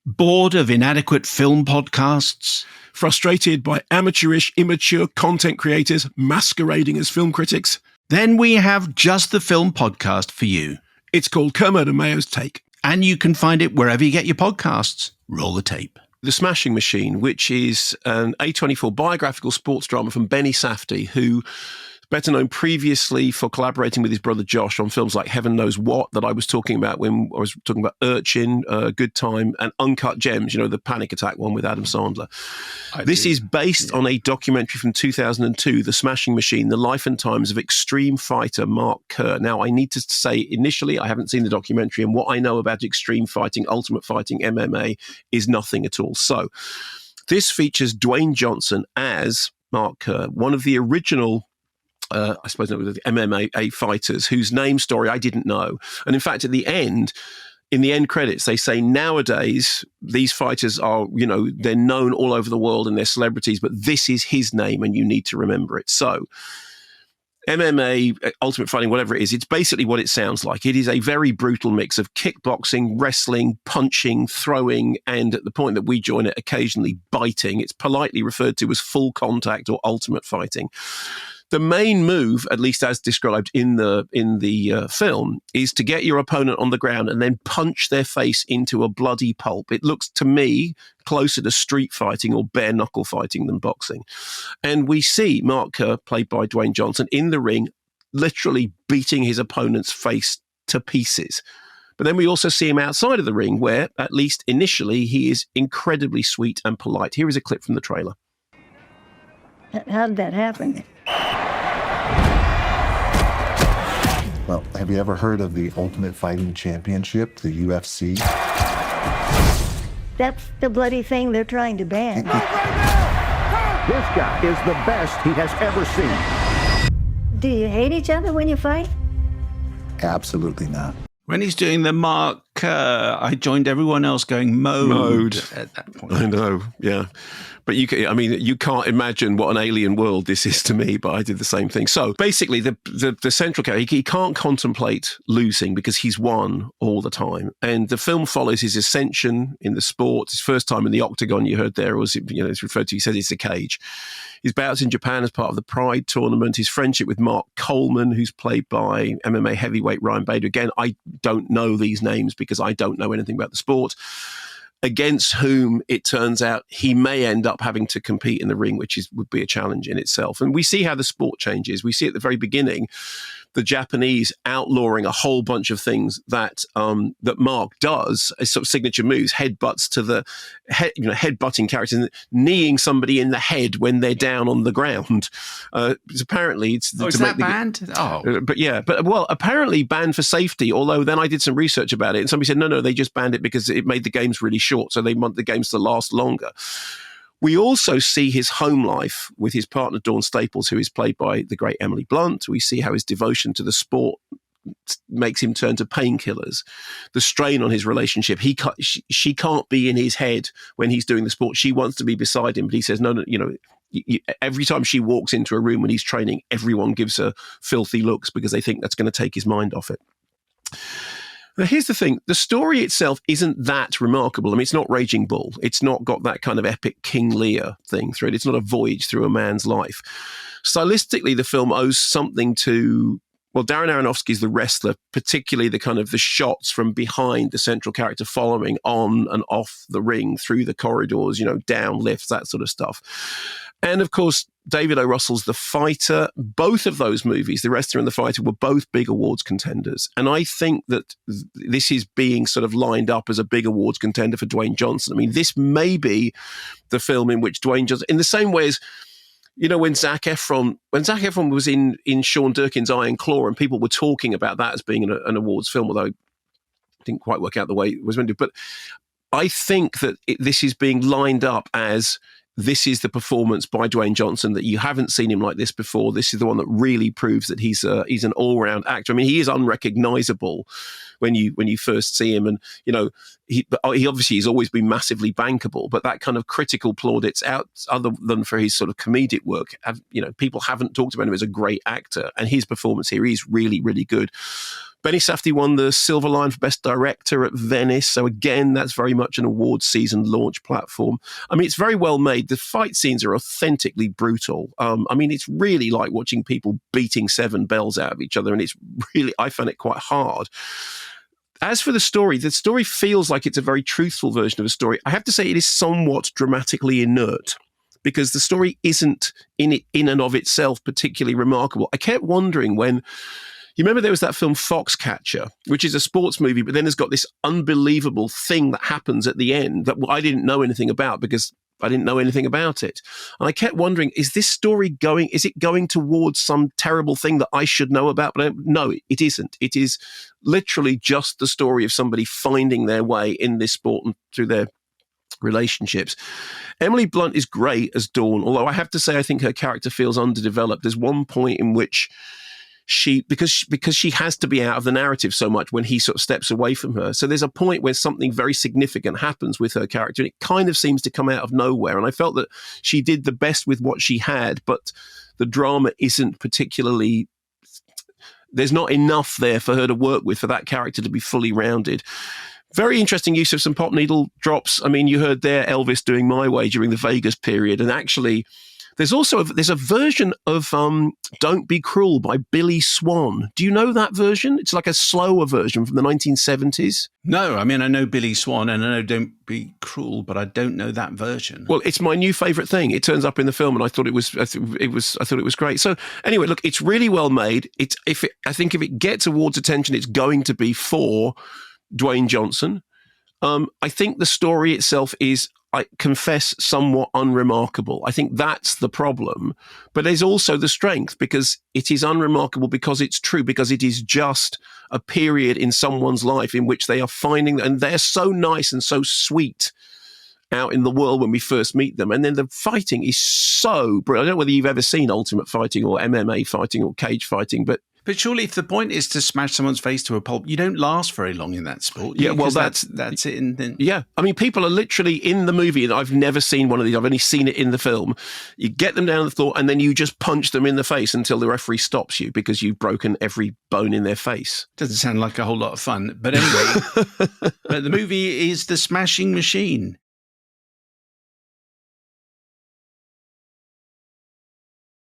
Bored of inadequate film podcasts? Frustrated by amateurish, immature content creators masquerading as film critics? Then we have just the film podcast for you. It's called Kermode and Mayo's Take. And you can find it wherever you get your podcasts. Roll the tape. The Smashing Machine, which is an A24 biographical sports drama from Benny Safdie, who better known previously for collaborating with his brother Josh on films like Heaven Knows What, that I was talking about when I was talking about Urchin, Good Time, and Uncut Gems, the panic attack one with Adam Sandler. This is based on a documentary from 2002, The Smashing Machine, The Life and Times of Extreme Fighter Mark Kerr. Now, I need to say, initially, I haven't seen the documentary, and what I know about extreme fighting, ultimate fighting, MMA, is nothing at all. So, this features Dwayne Johnson as Mark Kerr, one of the original I suppose it was the MMA fighters whose name story I didn't know. And in fact, in the end credits, they say nowadays these fighters are, they're known all over the world and they're celebrities, but this is his name and you need to remember it. So MMA, ultimate fighting, whatever it is, it's basically what it sounds like. It is a very brutal mix of kickboxing, wrestling, punching, throwing, and at the point that we join it, occasionally biting. It's politely referred to as full contact or ultimate fighting. The main move, at least as described in the film, is to get your opponent on the ground and then punch their face into a bloody pulp. It looks to me closer to street fighting or bare knuckle fighting than boxing. And we see Mark Kerr, played by Dwayne Johnson, in the ring, literally beating his opponent's face to pieces. But then we also see him outside of the ring where, at least initially, he is incredibly sweet and polite. Here is a clip from the trailer. How did that happen? Well, have you ever heard of the Ultimate Fighting Championship, the UFC? That's the bloody thing they're trying to ban. This guy is the best he has ever seen. Do you hate each other when you fight? Absolutely not. When he's doing the Mark Kerr, I joined everyone else going mode at that point. I know, yeah. But you can't imagine what an alien world this is to me, but I did the same thing. So basically, the central character, he can't contemplate losing because he's won all the time. And the film follows his ascension in the sport. His first time in the octagon, you heard there, was, it's referred to, he says it's a cage. His bouts in Japan as part of the Pride tournament, his friendship with Mark Coleman, who's played by MMA heavyweight Ryan Bader. Again, I don't know these names because I don't know anything about the sport. Against whom it turns out he may end up having to compete in the ring, which would be a challenge in itself. And we see how the sport changes. We see at the very beginning the Japanese outlawing a whole bunch of things that Mark does as sort of signature moves, headbutts to the head, headbutting characters, and kneeing somebody in the head when they're down on the ground. Apparently, it's is that banned? Apparently banned for safety. Although then I did some research about it, and somebody said no, they just banned it because it made the games really short, so they want the games to last longer. We also see his home life with his partner, Dawn Staples, who is played by the great Emily Blunt. We see how his devotion to the sport makes him turn to painkillers. The strain on his relationship. She can't be in his head when he's doing the sport. She wants to be beside him, but he says, no, every time she walks into a room when he's training, everyone gives her filthy looks because they think that's going to take his mind off it. Now, here's the thing. The story itself isn't that remarkable. I mean, it's not Raging Bull. It's not got that kind of epic King Lear thing through it. It's not a voyage through a man's life. Stylistically, the film owes something to, Darren Aronofsky's The Wrestler, particularly the kind of the shots from behind the central character following on and off the ring, through the corridors, down lifts, that sort of stuff. And of course, David O. Russell's The Fighter. Both of those movies, The Wrestler and The Fighter, were both big awards contenders. And I think that this is being sort of lined up as a big awards contender for Dwayne Johnson. I mean, this may be the film in which Dwayne Johnson, in the same way as, when Zac Efron was in Sean Durkin's Iron Claw, and people were talking about that as being an awards film, although it didn't quite work out the way it was meant to. But I think that this is being lined up as, this is the performance by Dwayne Johnson, that you haven't seen him like this before. This is the one that really proves that he's an all-round actor. I mean, he is unrecognizable when you first see him, and he obviously has always been massively bankable. But that kind of critical plaudits out, other than for his sort of comedic work, people haven't talked about him as a great actor, and his performance here is really, really good. Benny Safdie won the Silver Lion for Best Director at Venice. So again, that's very much an awards season launch platform. I mean, it's very well made. The fight scenes are authentically brutal. I mean, it's really like watching people beating seven bells out of each other. And it's really, I found it quite hard. As for the story feels like it's a very truthful version of a story. I have to say it is somewhat dramatically inert, because the story isn't in and of itself particularly remarkable. I kept wondering when, you remember there was that film Foxcatcher, which is a sports movie, but then has got this unbelievable thing that happens at the end that I didn't know anything about because I didn't know anything about it. And I kept wondering, is this story going towards some terrible thing that I should know about? But no, it isn't. It is literally just the story of somebody finding their way in this sport and through their relationships. Emily Blunt is great as Dawn, although I have to say I think her character feels underdeveloped. There's one point in which because she has to be out of the narrative so much when he sort of steps away from her. So there's a point where something very significant happens with her character, and it kind of seems to come out of nowhere. And I felt that she did the best with what she had, but the drama isn't particularly, there's not enough there for her to work with for that character to be fully rounded. Very interesting use of some pop needle drops. I mean, you heard there Elvis doing My Way during the Vegas period, and actually there's a version of Don't Be Cruel by Billy Swan. Do you know that version? It's like a slower version from the 1970s. No, I mean, I know Billy Swan and I know Don't Be Cruel, but I don't know that version. Well, it's my new favorite thing. It turns up in the film and I thought it was great. So anyway, look, it's really well made. I think if it gets awards attention, it's going to be for Dwayne Johnson. I think the story itself is, I confess, somewhat unremarkable. I think that's the problem. But there's also the strength, because it is unremarkable because it's true, because it is just a period in someone's life in which they are finding, and they're so nice and so sweet out in the world when we first meet them. And then the fighting is so brilliant. I don't know whether you've ever seen Ultimate Fighting or MMA fighting or cage fighting, but surely if the point is to smash someone's face to a pulp, you don't last very long in that sport. Yeah, well, that's it. And yeah, I mean, people are literally in the movie, and I've never seen one of these. I've only seen it in the film. You get them down the floor, and then you just punch them in the face until the referee stops you because you've broken every bone in their face. Doesn't sound like a whole lot of fun. But anyway, but the movie is The Smashing Machine.